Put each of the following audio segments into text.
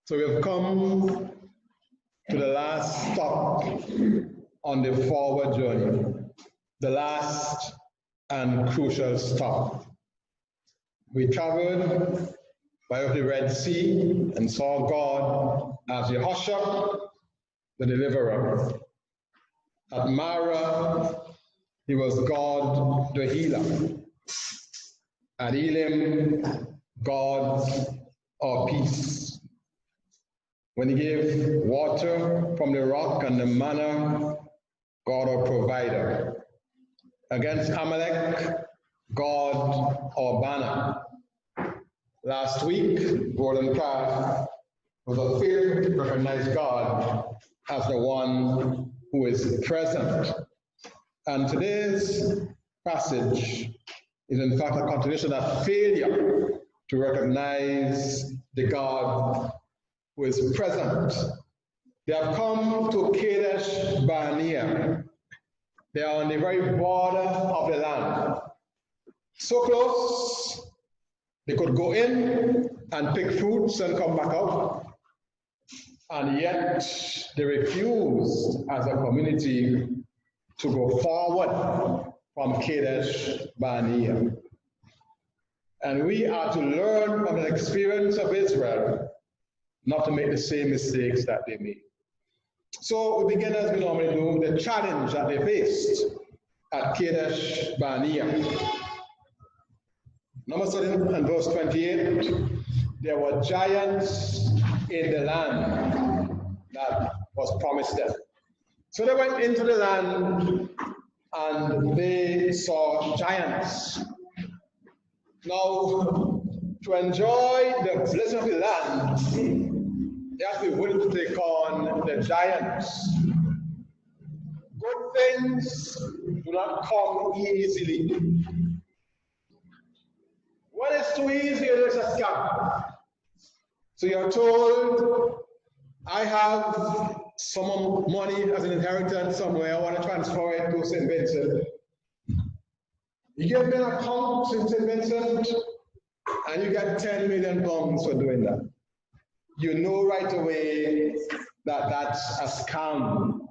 So we have come to the last stop on the forward journey, the last and crucial stop. We traveled by the Red Sea and saw God as Yehoshua, the deliverer. At Mara, he was God, the healer. At Elim, God, our peace. When he gave water from the rock and the manna, God, our provider. Against Amalek, God, our banner. Last week, Golden Calf was a failure to recognize God as the one who is present. And today's passage is in fact a continuation of that failure to recognize the God who is present. They have come to Kadesh-Barnea. They are on the very border of the land. So close, they could go in and pick fruits and come back out. And yet, they refused as a community to go forward from Kadesh-Barnea. And we are to learn from the experience of Israel not to make the same mistakes that they made. So we begin, as we normally do, the challenge that they faced at Kadesh-Barnea. Number 7 and verse 28, there were giants in the land that was promised them. So they went into the land and they saw giants. Now, to enjoy the blessing of the land, they have to be willing to take on the giants. Good things do not come easily. What is too easy is a scam. So you're told, I have some money as an inheritance somewhere, I want to transfer it to St. Vincent. You give me an account in St. Vincent, and you get 10 million pounds for doing that. You know right away that that's a scam.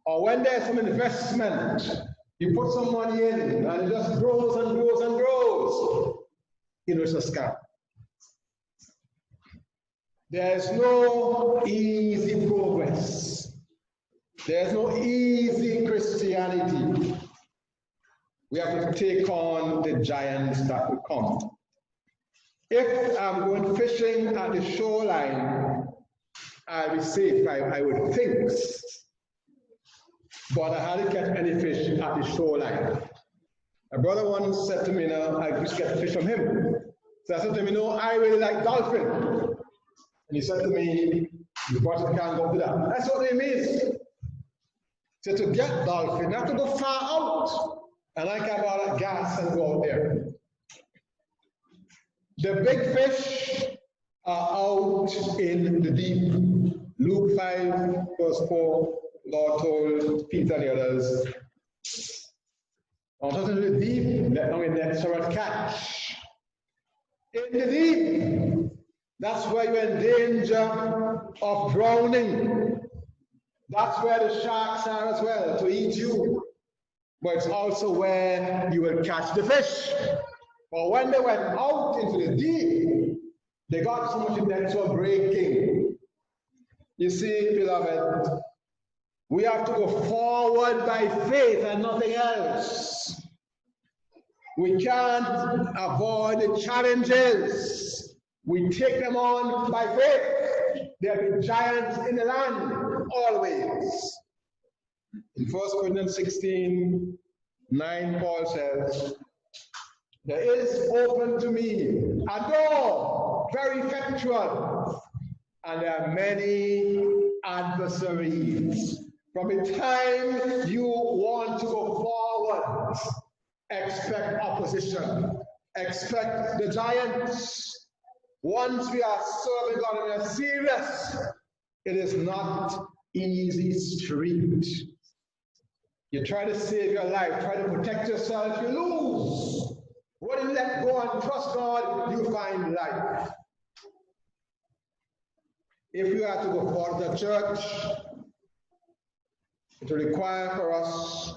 Or when there's some investment, you put some money in, and it just grows and grows and grows. You know it's a scam. There's no easy progress. There's no easy Christianity. We have to take on the giants that will come. If I'm going fishing at the shoreline, I'll be safe, I would think. But I hardly catch any fish at the shoreline. A brother once said to me, I used to get fish from him. So I said to him, I really like dolphin. And he said to me, you can't go to that. That's what it means. So to get dolphin, you have to go far out. And I can buy that gas and go out there. The big fish are out in the deep. Luke 5, verse 4, Lord told Peter and the others, out in the deep, let no net shall catch. In the deep, that's where you're in danger of drowning. That's where the sharks are as well, to eat you. But it's also where you will catch the fish. But when they went out into the deep, they got so much nets were breaking. You see, beloved, we have to go forward by faith and nothing else. We can't avoid the challenges. We take them on by faith. There be giants in the land, always. In 1 Corinthians 16, 9, Paul says, there is open to me a door, very effectual, and there are many adversaries. From the time you want to go forward, expect opposition, expect the giants. Once we are serving God and we are serious, it is not easy street. You try to save your life, try to protect yourself, you lose. When you let go and trust God, you find life. If we are to go forward the church, it will require for us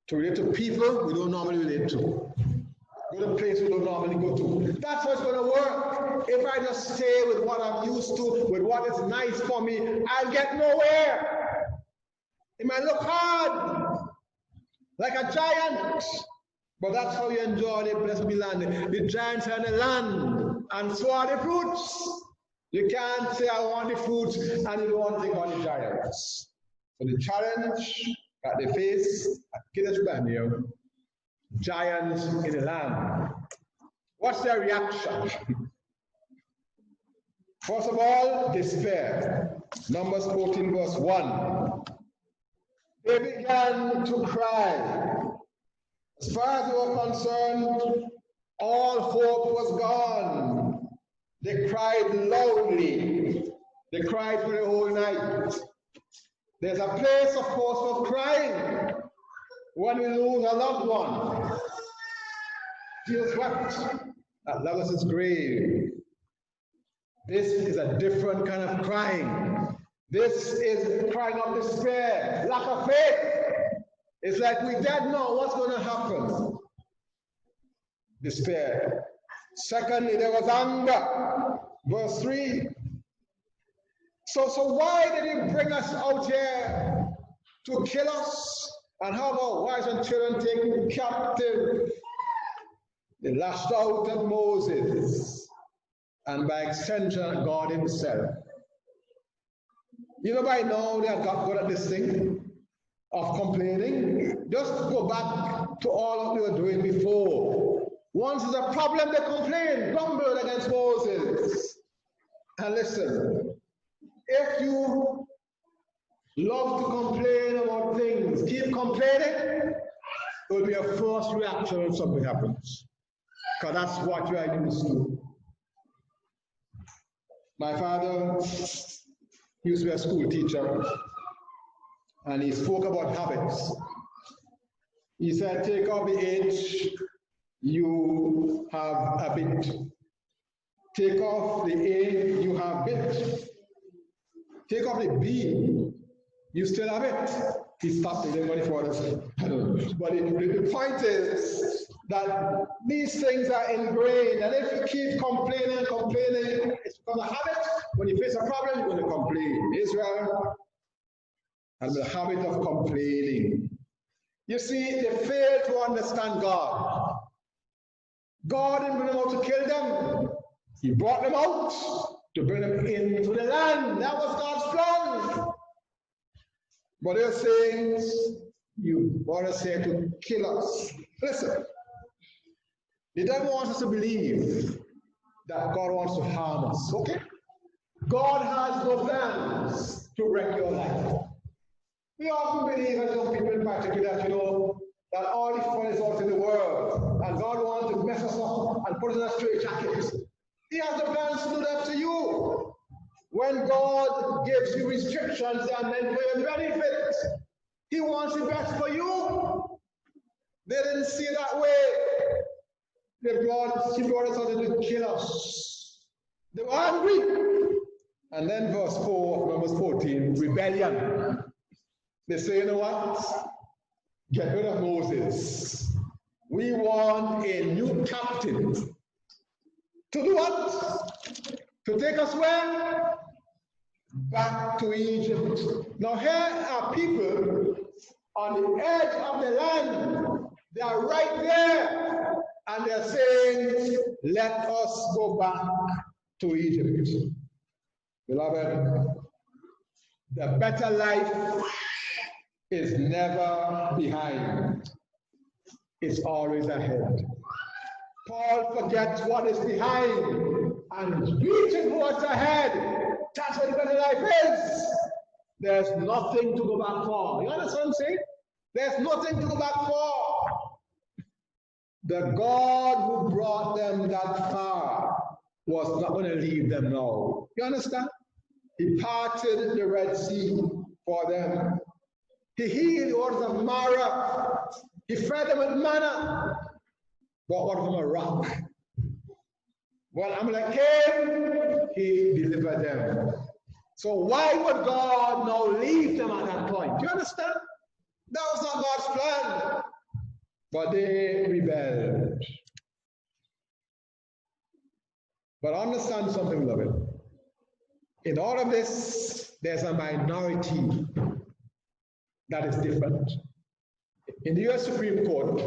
to relate to people we don't normally relate to. Go to places we don't normally go to. That's what's going to work. If I just stay with what I'm used to, with what is nice for me, I'll get nowhere. It might look hard, like a giant, but that's how you enjoy the blessed land. The giants are in the land, and so are the fruits. You can't say, I want the fruits, and you don't want to take on the giants. So the challenge that they face at Kadesh-Barnea, giants in the land. What's their reaction? First of all, despair. Numbers 14 verse 1. They began to cry. As far as they were concerned, all hope was gone. They cried loudly. They cried for the whole night. There's a place, of course, for crying when we lose a loved one. Tears wept at Lazarus' grave. This is a different kind of crying. This is crying of despair, lack of faith. It's like we don't know what's going to happen. Despair. Secondly, there was anger. Verse 3. So why did he bring us out here to kill us? And how about wives and children taken captive? They lashed out at Moses, and by extension at God himself. You know, by now they have got good at this thing of complaining. Just go back to all that they were doing before. Once there's a problem, they complain, grumble against Moses. And listen, if you love to complain about things, keep complaining, it will be a first reaction when something happens. Because that's what you are used to. My father used to be a school teacher, and he spoke about habits. He said, take off the H, you have a bit. Take off the A, you have bit. Take off the B, you still have it. He stopped it, everybody for us. But the point is that these things are ingrained, and if you keep complaining, it's become a habit. When you face a problem, you're going to complain. Israel has the habit of complaining. You see, they fail to understand God. God didn't bring them out to kill them. He brought them out to bring them into the land. That was God's plan. But they're saying, you want to say to kill us. Listen, the devil wants us to believe that God wants to harm us, okay? God has no plans to wreck your life. We often believe, as young people in particular, that, that all the fun is out in the world, and God wants to mess us up and put us in a straitjacket. He has the plans to do that to you. When God gives you restrictions that are meant for your benefit, he wants the best for you. They didn't see it that way. He brought us out to kill us. They were angry. And then verse 4, Numbers 14, rebellion. They say, you know what? Get rid of Moses. We want a new captain. To do what? To take us where? Back to Egypt. Now here are people on the edge of the land. They are right there. And they're saying, let us go back to Egypt. Beloved, the better life is never behind. It's always ahead. Paul forgets what is behind and is reaching for what's ahead. That's what the better life is. There's nothing to go back for. You understand what I'm saying? There's nothing to go back for. The God who brought them that far was not going to leave them now. You understand? He parted the Red Sea for them. He healed the waters of Mara. He fed them with manna. But what from a rock? When Amalek came, he delivered them. So why would God now leave them at that point? Do you understand? That was not God's plan. But they rebelled. But understand something, beloved. In all of this, there's a minority that is different. In the US Supreme Court,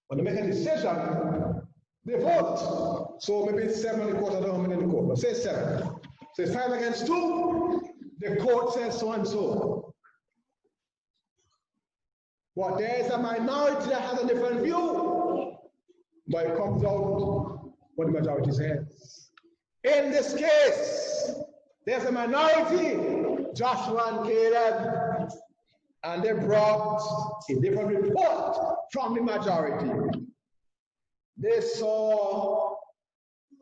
when they make a decision, they vote. So maybe it's 7 in the court, I don't know how many in the court, but say 7. So it's 5 against 2, the court says so and so. But there is a minority that has a different view, but it comes out what the majority says. In this case, there's a minority, Joshua and Caleb, and they brought a different report from the majority. They saw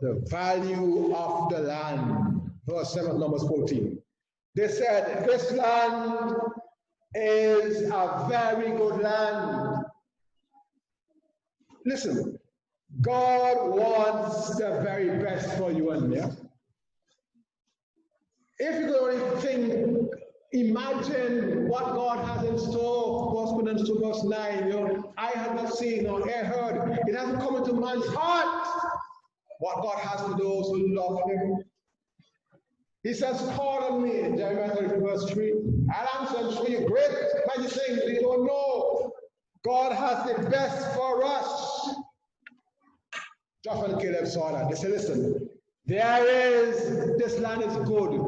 the value of the land. Verse 7 of Numbers 14. They said, this land is a very good land. Listen, God wants the very best for you and me. If you go and think, imagine what God has in store, First Corinthians 2 verse 9, I have not seen or heard. It hasn't come into man's heart what God has for those who love him. He says, call on me, in Jeremiah 33 verse 3. I'll answer and show you great mighty things you don't know. God has the best for us. Joshua and Caleb saw that. They said, listen, this land is good.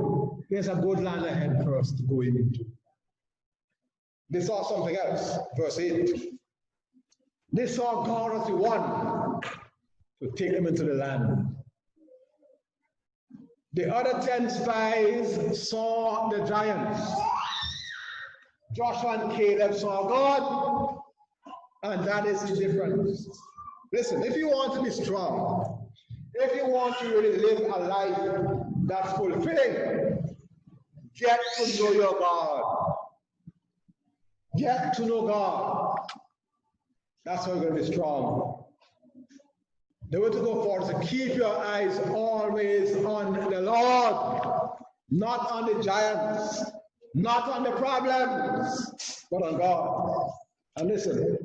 There's a good land ahead for us to go into. They saw something else, verse 8. They saw God as the one to take them into the land. The other 10 spies saw the giants. Joshua and Caleb saw God, and that is the difference. Listen, if you want to be strong, if you want to really live a life that's fulfilling, get to know your God. Get to know God. That's how you're going to be strong. The way to go forward is to keep your eyes always on the Lord, not on the giants, not on the problems, but on God. And listen,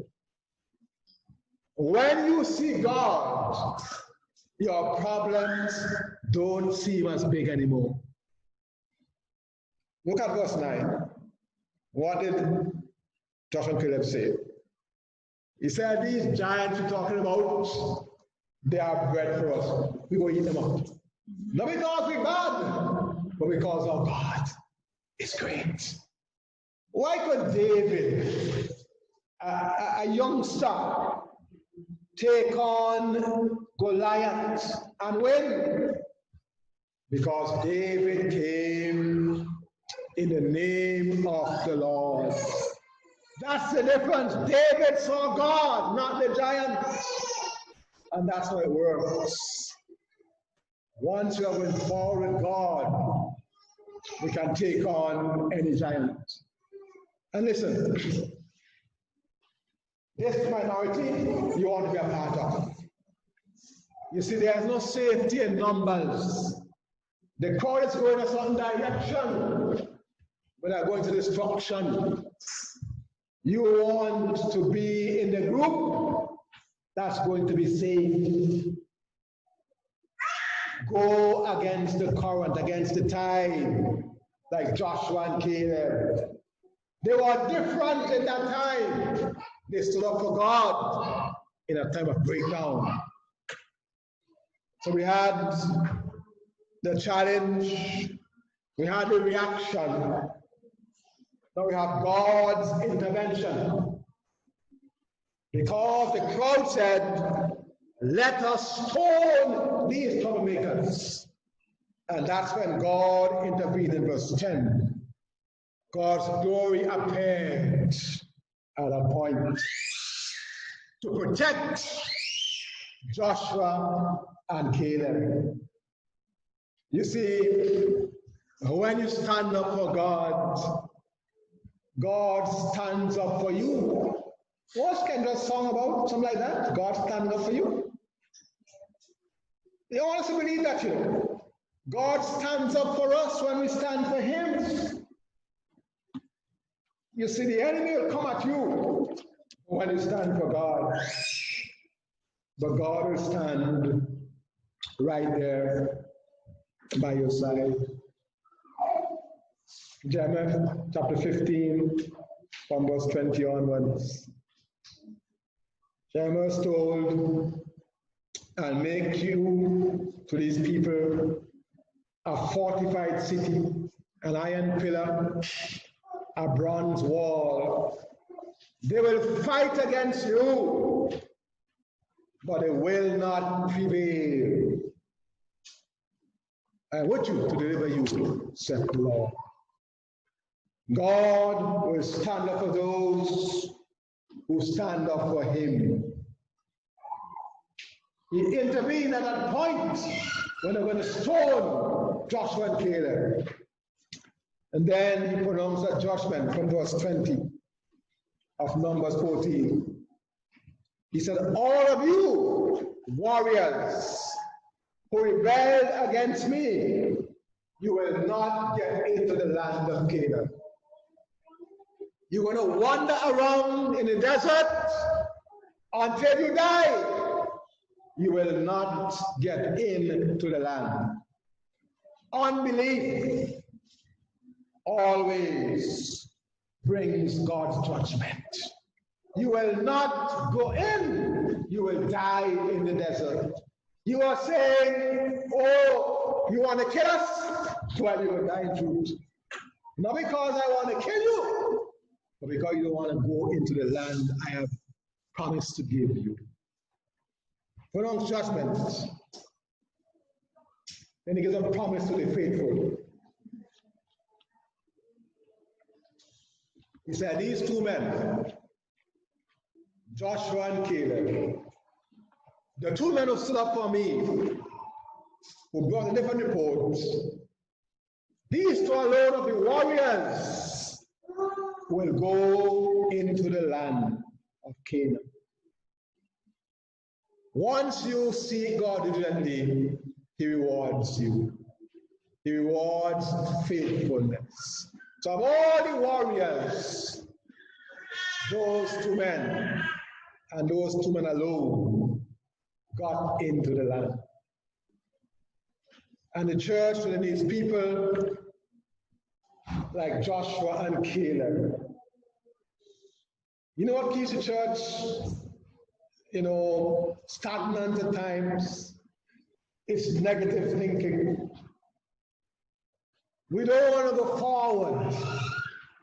when you see God, your problems don't seem as big anymore. Look at verse 9. What did Joshua and Caleb say? He said, these giants you're talking about, they are bread for us. We go eat them up. Not because we're bad, but because our God is great. Why could David, a youngster, take on Goliath and win? Because David came in the name of the Lord. That's the difference. David saw God, not the giants. And that's how it works. Once we are going forward with God, we can take on any giant. And listen, this minority you want to be a part of. You see, there's no safety in numbers. The crowd is going a certain direction, but they're going to destruction. You want to be in the group that's going to be safe. Go against the current, against the tide, like Joshua and Caleb. They were different in that time. They stood up for God in a time of breakdown. So we had the challenge, we had the reaction. Now we have God's intervention. Because the crowd said, let us stone these troublemakers. And that's when God intervened in verse 10. God's glory appeared at a point to protect Joshua and Caleb. You see, when you stand up for God, God stands up for you. What can that song about? Something like that? God standing up for you. You also believe that, you know. God stands up for us when we stand for him. You see, the enemy will come at you when you stand for God. But God will stand right there by your side. Jeremiah chapter 15, from verse 20 onwards. Jeremiah is told, "I'll make you, to these people, a fortified city, an iron pillar, a bronze wall. They will fight against you, but they will not prevail. I want you to deliver you, said the Lord." God will stand up for those who stand up for him. He intervened at that point when they were going to stone Joshua and Caleb. And then he pronounced a judgment from verse 20 of Numbers 14. He said, "All of you warriors who rebelled against me, you will not get into the land of Canaan. You're going to wander around in the desert until you die. You will not get into the land." Unbelief always brings God's judgment. You will not go in. You will die in the desert. You are saying, "Oh, you want to kill us?" Well, you will die in truth. Not because I want to kill you, but because you don't want to go into the land I have promised to give you. Pronounce judgment. Then he gives a promise to the faithful. He said, "These two men, Joshua and Caleb, the two men who stood up for me, who brought a different report, these two alone of the warriors will go into the land of Canaan." Once you seek God diligently, he rewards you. He rewards faithfulness. So of all the warriors, those two men, and those two men alone, got into the land. And the church really needs people like Joshua and Caleb. You know what keeps the church, stagnant at times? It's negative thinking. We don't want to go forward.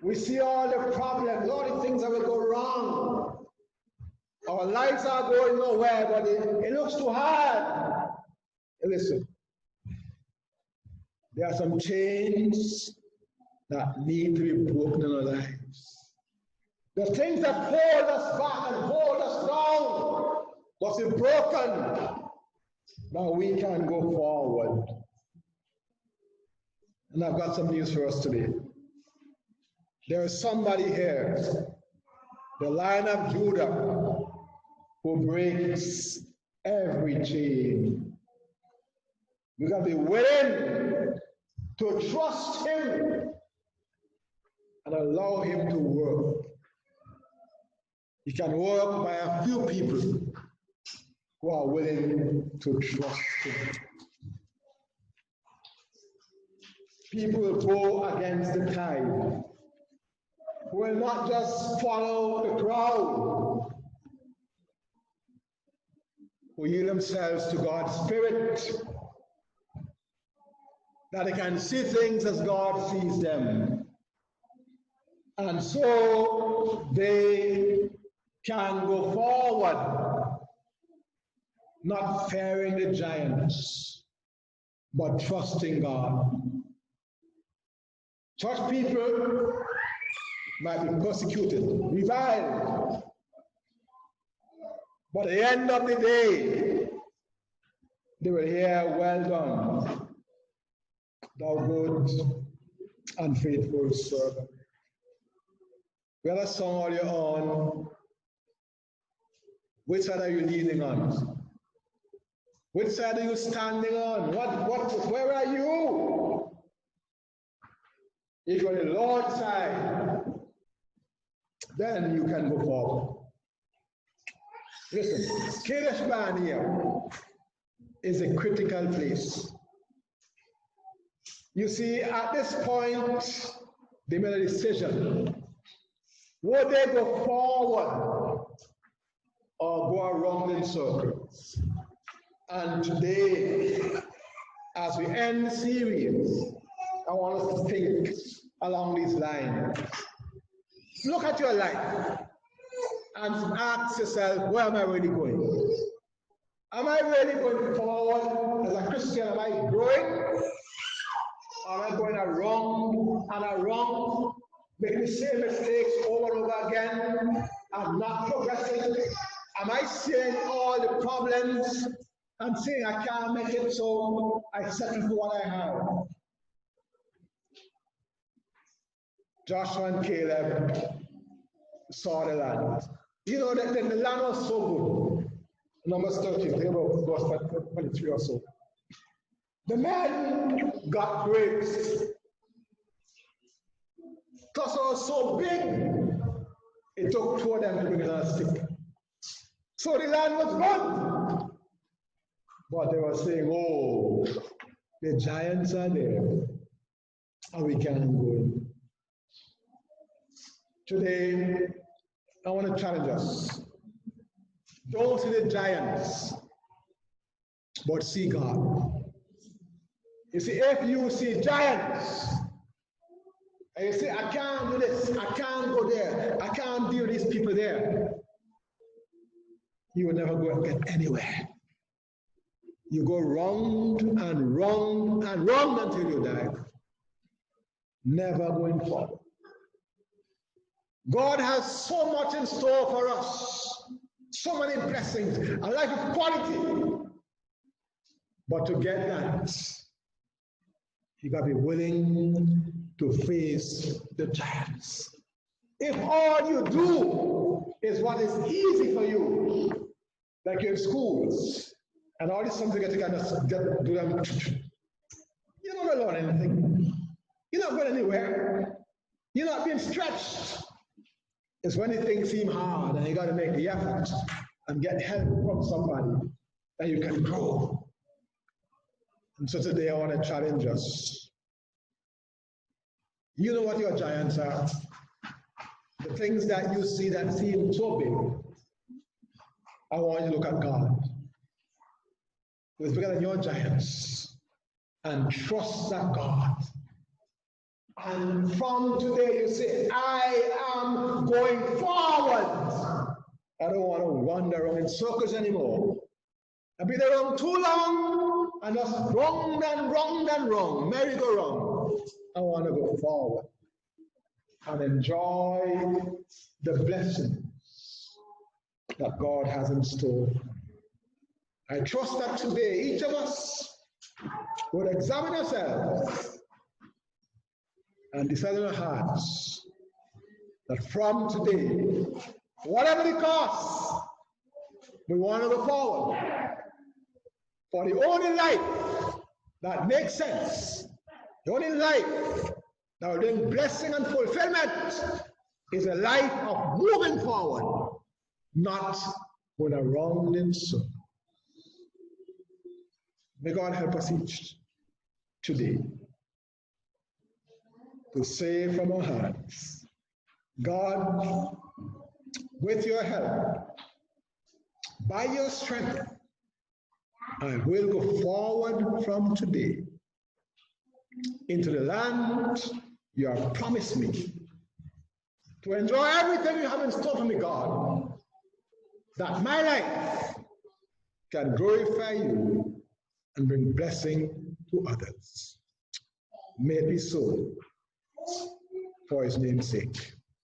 We see all the problems, all the things that will go wrong. Our lives are going nowhere, but it looks too hard. Listen, there are some chains that need to be broken in our lives. The things that hold us back and hold us down must be broken. Now we can go forward. And I've got some news for us today. There is somebody here, the Lion of Judah, who breaks every chain. We got to be willing to trust him and allow him to work. He can work by a few people who are willing to trust him. People will go against the tide, who will not just follow the crowd, who yield themselves to God's Spirit, that they can see things as God sees them. And so they can go forward, not fearing the giants, but trusting God. Church people might be persecuted, reviled, but at the end of the day, they will hear, "Well done, thou good and faithful servant." We have a song earlier on. Which side are you leaning on? Which side are you standing on? Where are you? If you're on the Lord's side, then you can go forward. Listen, Kadesh-Barnea is a critical place. You see, at this point, they made a decision. Would they go forward or go around in circles? And today, as we end the series, I want us to think along these lines. Look at your life and ask yourself, where am I really going? Am I really going forward as a Christian? Am I growing? Or am I going around and around, making the same mistakes over and over again? I'm not progressing. Am I seeing all the problems and saying I can't make it, so I settle for what I have? Joshua and Caleb saw the land. You know, the land was so good. Numbers 13, verse 23 or so. The man got grapes. Because it was so big, it took 2 of them to bring it on a stick. So the land was good. But they were saying, oh, the giants are there, and we can't go in. Today, I want to challenge us. Don't see the giants, but see God. You see, if you see giants, and you say, I can't do this, I can't go there, I can't deal with these people there, you will never go and get anywhere. You go round and round and round until you die, never going forward. God has so much in store for us, so many blessings, a life of quality. But to get that, you got to be willing to face the giants. If all you do is what is easy for you, like you're in schools, and all these things you get to kind of do them, you're not going to learn anything. You're not going anywhere. You're not being stretched. It's when the things seem hard and you got to make the effort and get help from somebody that you can grow. And so today I want to challenge us. You know what your giants are. The things that you see that seem so big. I want you to look at God, who is bigger than your giants, and trust that God. And from today you say, I am going forward. I don't want to wander around in circles anymore. I've been around too long and just wrong and wrong and wrong, merry-go-round. I want to go forward and enjoy the blessings that God has in store. I trust that today each of us will examine ourselves and decide in our hearts that from today, whatever the cost, we want to go forward. For the only life that makes sense, the only life that will bring blessing and fulfillment is a life of moving forward, not going around in circles. May God help us each today to say from our hearts, God, with your help, by your strength, I will go forward from today into the land you have promised me, to enjoy everything you have in store for me, God, that my life can glorify you and bring blessing to others. May it be so, for his name's sake.